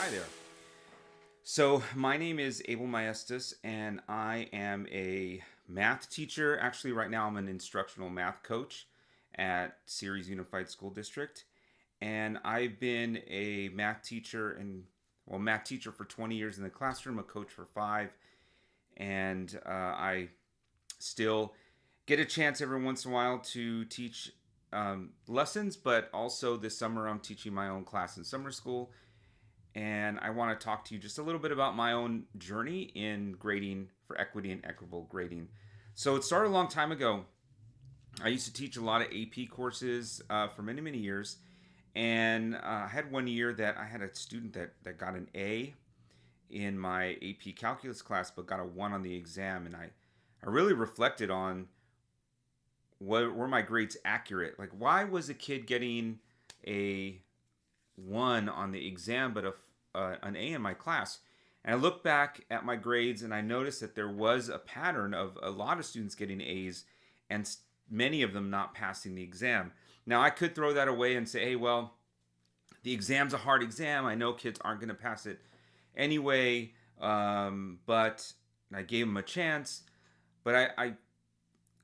Hi there. So, my name is Abel Maestas, and I am a math teacher. Actually, right now, I'm an instructional math coach at Ceres Unified School District. And I've been a math teacher for 20 years in the classroom, a coach for 5. And I still get a chance every once in a while to teach lessons, but also this summer, I'm teaching my own class in summer school, and I want to talk to you just a little bit about my own journey in grading for equity and equitable grading. So it started a long time ago. I used to teach a lot of AP courses for many, many years. And I had one year that I had a student that got an A in my AP calculus class, but got a 1 on the exam. And I really reflected on were my grades accurate? Like, why was a kid getting a 1 on the exam, but an A in my class? And I look back at my grades and I noticed that there was a pattern of a lot of students getting A's and many of them not passing the exam. Now, I could throw that away and say, hey, well, the exam's a hard exam. I know kids aren't going to pass it anyway, but I gave them a chance. But I'm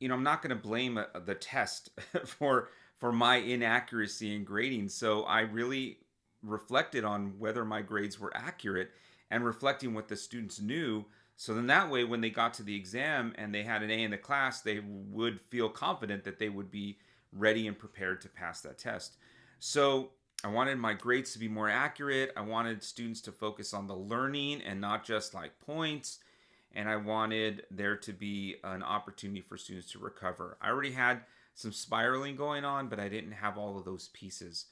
not going to blame the test for my inaccuracy in grading. So I really reflected on whether my grades were accurate and reflecting what the students knew. So then that way, when they got to the exam and they had an A in the class, they would feel confident that they would be ready and prepared to pass that test. So I wanted my grades to be more accurate. I wanted students to focus on the learning and not just like points. And I wanted there to be an opportunity for students to recover. I already had some spiraling going on, but I didn't have all of those pieces.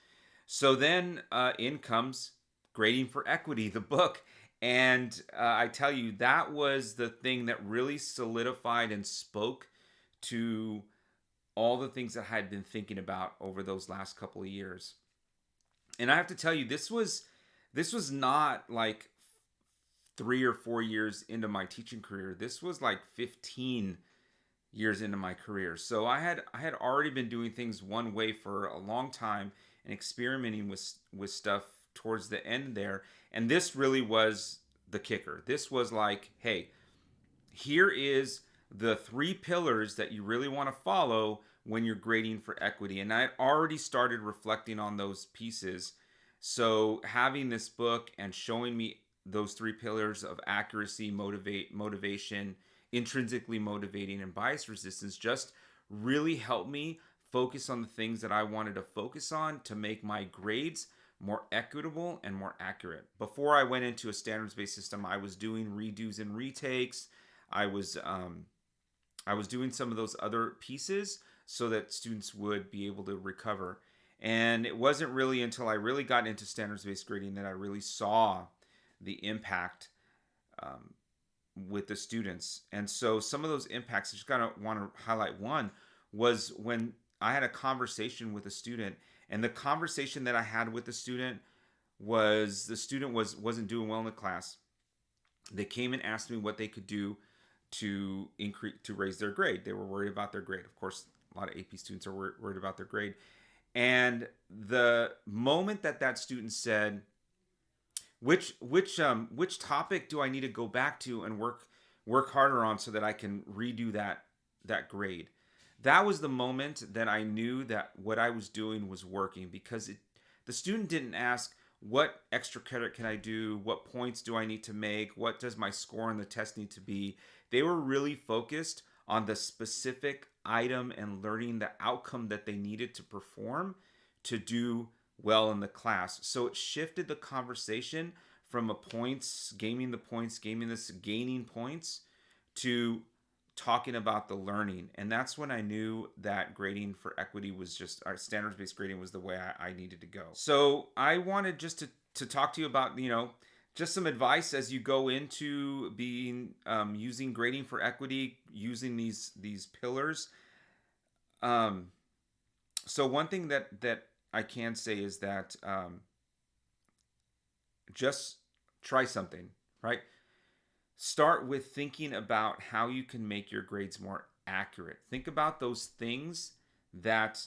So then in comes Grading for Equity, the book. And I tell you, that was the thing that really solidified and spoke to all the things that I had been thinking about over those last couple of years. And I have to tell you, this was not like 3 or 4 years into my teaching career. This was like 15 years into my career. So I had already been doing things one way for a long time and experimenting with stuff towards the end there. And this really was the kicker. This was like, hey, here is the 3 pillars that you really want to follow when you're grading for equity. And I had already started reflecting on those pieces. So having this book and showing me those 3 pillars of accuracy, motivation, intrinsically motivating, and bias resistance just really helped me focus on the things that I wanted to focus on to make my grades more equitable and more accurate. Before I went into a standards-based system, I was doing redos and retakes. I was I was doing some of those other pieces so that students would be able to recover. And it wasn't really until I really got into standards-based grading that I really saw the impact um, with the students. And so some of those impacts, I just kind of want to highlight one, was when I had a conversation with a student, and the conversation that I had with the student was the student wasn't doing well in the class. They came and asked me what they could do to raise their grade. They were worried about their grade. Of course, a lot of AP students are worried about their grade. And the moment that student said, which topic do I need to go back to and work harder on so that I can redo that grade? That was the moment that I knew that what I was doing was working, because the student didn't ask, what extra credit can I do? What points do I need to make? What does my score on the test need to be? They were really focused on the specific item and learning the outcome that they needed to perform to do well in the class. So it shifted the conversation from a points, gaining points, to talking about the learning. And that's when I knew that grading for equity was just, our standards-based grading was the way I needed to go. So I wanted just to talk to you about, just some advice as you go into being using grading for equity, using these pillars. Um, so one thing that I can say is that just try something, right? Start with thinking about how you can make your grades more accurate. Think about those things that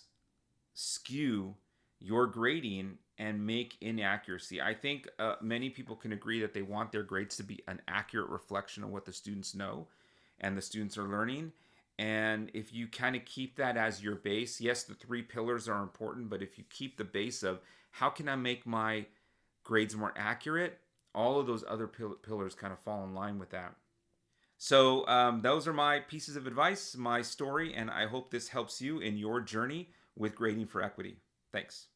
skew your grading and make inaccuracy. I think many people can agree that they want their grades to be an accurate reflection of what the students know and the students are learning. And if you kind of keep that as your base, yes, the three pillars are important, but if you keep the base of how can I make my grades more accurate, all of those other pillars kind of fall in line with that. So, those are my pieces of advice, my story, and I hope this helps you in your journey with grading for equity. Thanks.